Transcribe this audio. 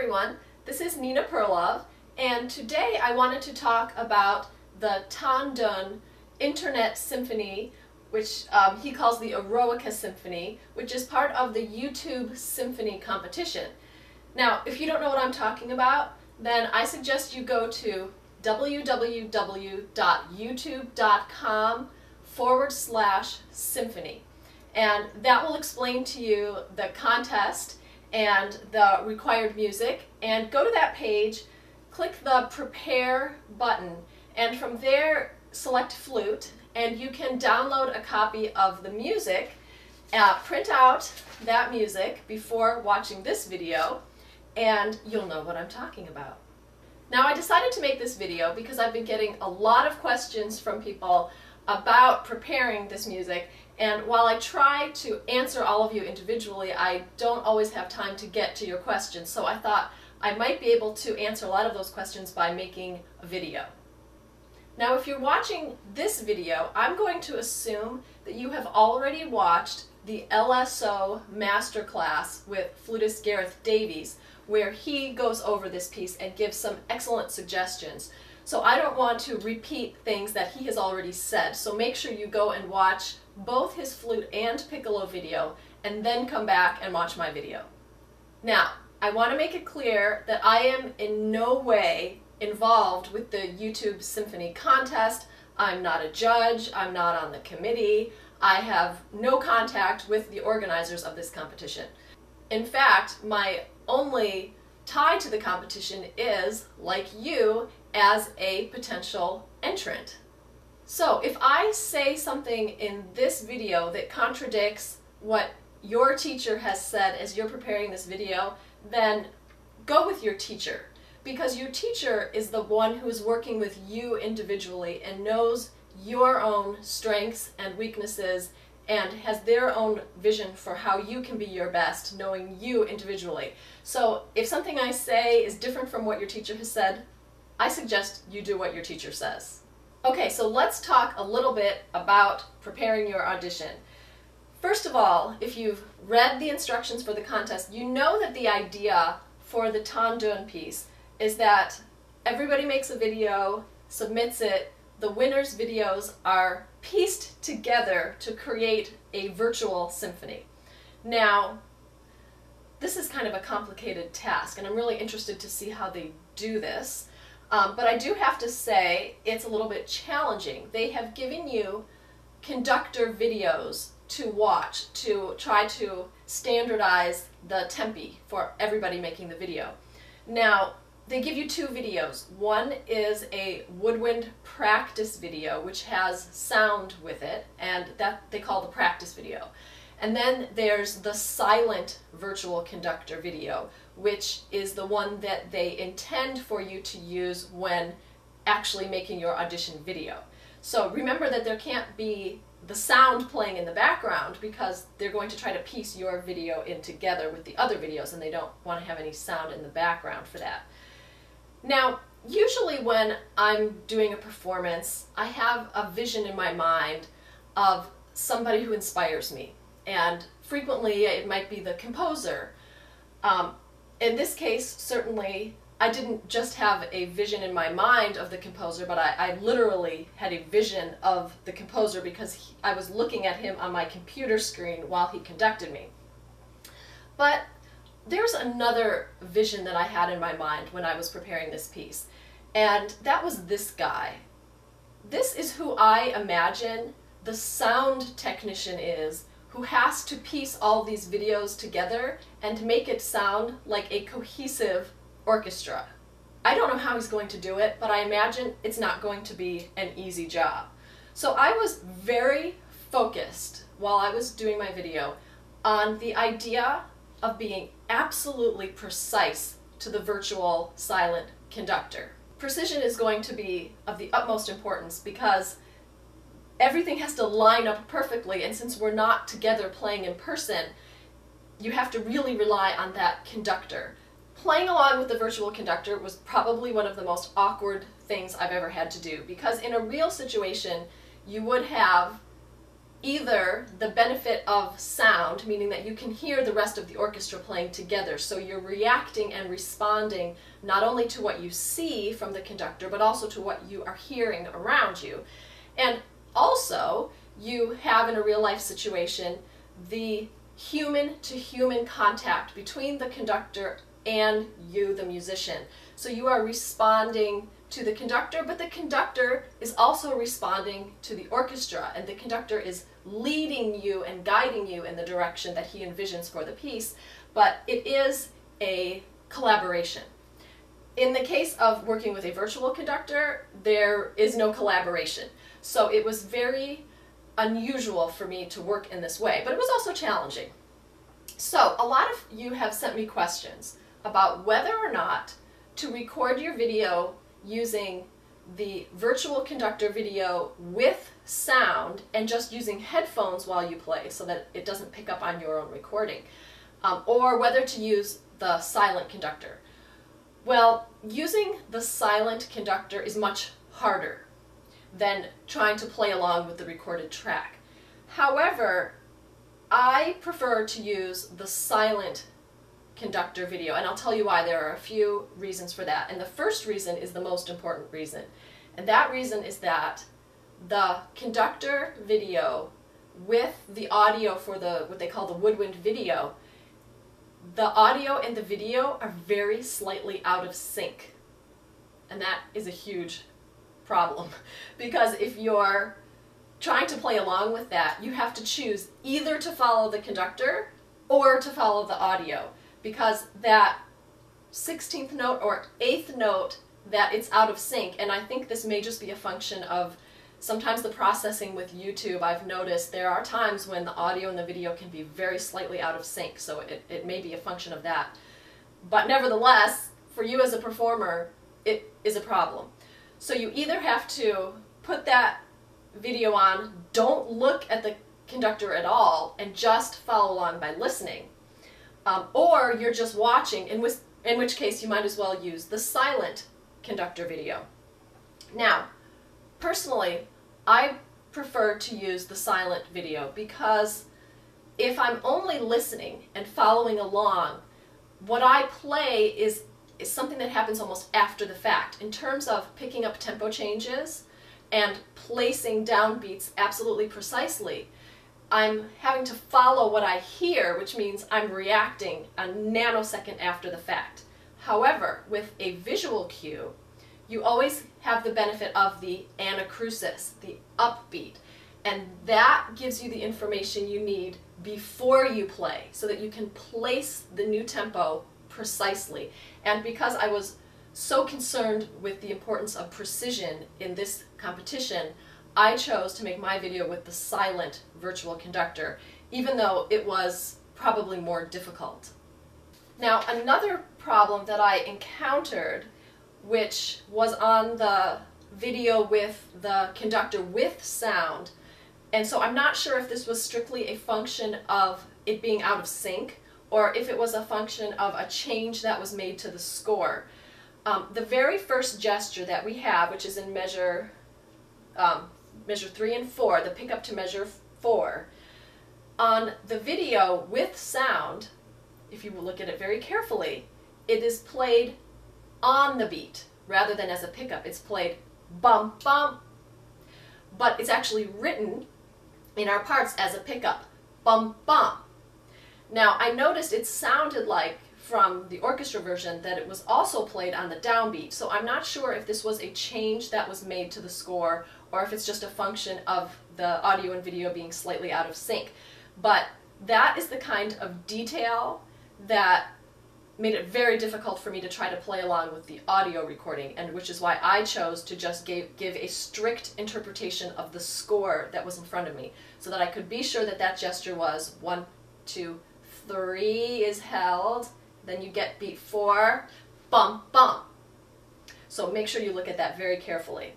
everyone, this is Nina Perlove, and today I wanted to talk about the Tan Dun Internet Symphony, which he calls the Eroica Symphony, which is part of the YouTube Symphony competition. Now, if you don't know what I'm talking about, then I suggest you go to www.youtube.com/symphony, and that will explain to you the contest and the required music. And go to that page, click the Prepare button, and from there select Flute, and you can download a copy of the music, print out that music before watching this video, and you'll know what I'm talking about. Now, I decided to make this video because I've been getting a lot of questions from people about preparing this music, and while I try to answer all of you individually, I don't always have time to get to your questions, so I thought I might be able to answer a lot of those questions by making a video. Now, if you're watching this video, I'm going to assume that you have already watched the LSO Masterclass with flutist Gareth Davies, where he goes over this piece and gives some excellent suggestions. So I don't want to repeat things that he has already said, so make sure you go and watch both his flute and piccolo video and then come back and watch my video. Now, I want to make it clear that I am in no way involved with the YouTube Symphony contest. I'm not a judge, I'm not on the committee, I have no contact with the organizers of this competition. In fact, my only tie to the competition is, like you, as a potential entrant. So if I say something in this video that contradicts what your teacher has said as you're preparing this video, then go with your teacher, because your teacher is the one who is working with you individually and knows your own strengths and weaknesses and has their own vision for how you can be your best, knowing you individually. So if something I say is different from what your teacher has said, I suggest you do what your teacher says. Okay, so let's talk a little bit about preparing your audition. First of all, if you've read the instructions for the contest, you know that the idea for the Tan Dun piece is that everybody makes a video, submits it, the winner's videos are pieced together to create a virtual symphony. Now, this is kind of a complicated task, and I'm really interested to see how they do this. But I do have to say it's a little bit challenging. They have given you conductor videos to watch to try to standardize the tempi for everybody making the video. Now, they give you two videos. One is a Woodwind practice video, which has sound with it, and that they call the practice video. And then there's the silent virtual conductor video, which is the one that they intend for you to use when actually making your audition video. So remember that there can't be the sound playing in the background, because they're going to try to piece your video in together with the other videos, and they don't want to have any sound in the background for that. Now, usually when I'm doing a performance, I have a vision in my mind of somebody who inspires me, and frequently it might be the composer. In this case, certainly, I didn't just have a vision in my mind of the composer, but I literally had a vision of the composer because I was looking at him on my computer screen while he conducted me. But there's another vision that I had in my mind when I was preparing this piece, and that was this guy. This is who I imagine the sound technician is, who has to piece all these videos together and make it sound like a cohesive orchestra. I don't know how he's going to do it, but I imagine it's not going to be an easy job. So I was very focused while I was doing my video on the idea of being absolutely precise to the virtual silent conductor. Precision is going to be of the utmost importance because everything has to line up perfectly, and since we're not together playing in person, you have to really rely on that conductor. Playing along with the virtual conductor was probably one of the most awkward things I've ever had to do, because in a real situation you would have either the benefit of sound, meaning that you can hear the rest of the orchestra playing together, so you're reacting and responding not only to what you see from the conductor, but also to what you are hearing around you. And also, you have in a real-life situation the human-to-human contact between the conductor and you, the musician. So you are responding to the conductor, but the conductor is also responding to the orchestra, and the conductor is leading you and guiding you in the direction that he envisions for the piece, but it is a collaboration. In the case of working with a virtual conductor, there is no collaboration. So it was very unusual for me to work in this way, but it was also challenging. So a lot of you have sent me questions about whether or not to record your video using the virtual conductor video with sound and just using headphones while you play so that it doesn't pick up on your own recording, or whether to use the silent conductor. Well, using the silent conductor is much harder than trying to play along with the recorded track. However, I prefer to use the silent conductor video, and I'll tell you why. There are a few reasons for that, and the first reason is the most important reason, and that reason is that the conductor video with the audio for the what they call the Woodwind video, the audio and the video are very slightly out of sync, and that is a huge problem because if you're trying to play along with that, you have to choose either to follow the conductor or to follow the audio, because that 16th note or 8th note that it's out of sync, and I think this may just be a function of sometimes the processing with YouTube. I've noticed there are times when the audio and the video can be very slightly out of sync, so it may be a function of that. But nevertheless, for you as a performer, it is a problem. So you either have to put that video on, don't look at the conductor at all, and just follow along by listening. Or you're just watching, in which case you might as well use the silent conductor video. Now, personally, I prefer to use the silent video because if I'm only listening and following along, what I play is something that happens almost after the fact. In terms of picking up tempo changes and placing downbeats absolutely precisely, I'm having to follow what I hear, which means I'm reacting a nanosecond after the fact. However, with a visual cue, you always have the benefit of the anacrusis, the upbeat, and that gives you the information you need before you play so that you can place the new tempo precisely. And because I was so concerned with the importance of precision in this competition, I chose to make my video with the silent virtual conductor, even though it was probably more difficult. Now, another problem that I encountered, which was on the video with the conductor with sound, and so I'm not sure if this was strictly a function of it being out of sync or if it was a function of a change that was made to the score. The very first gesture that we have, which is in measure 3 and 4, the pickup to measure 4, on the video with sound, if you will look at it very carefully, it is played on the beat rather than as a pickup. It's played bum bum, but it's actually written in our parts as a pickup, bum bum. Now I noticed it sounded like from the orchestra version that it was also played on the downbeat, so I'm not sure if this was a change that was made to the score or if it's just a function of the audio and video being slightly out of sync. But that is the kind of detail that made it very difficult for me to try to play along with the audio recording, and which is why I chose to just give a strict interpretation of the score that was in front of me, so that I could be sure that that gesture was 1, 2, 3 is held, then you get beat 4, bum, bum. So make sure you look at that very carefully.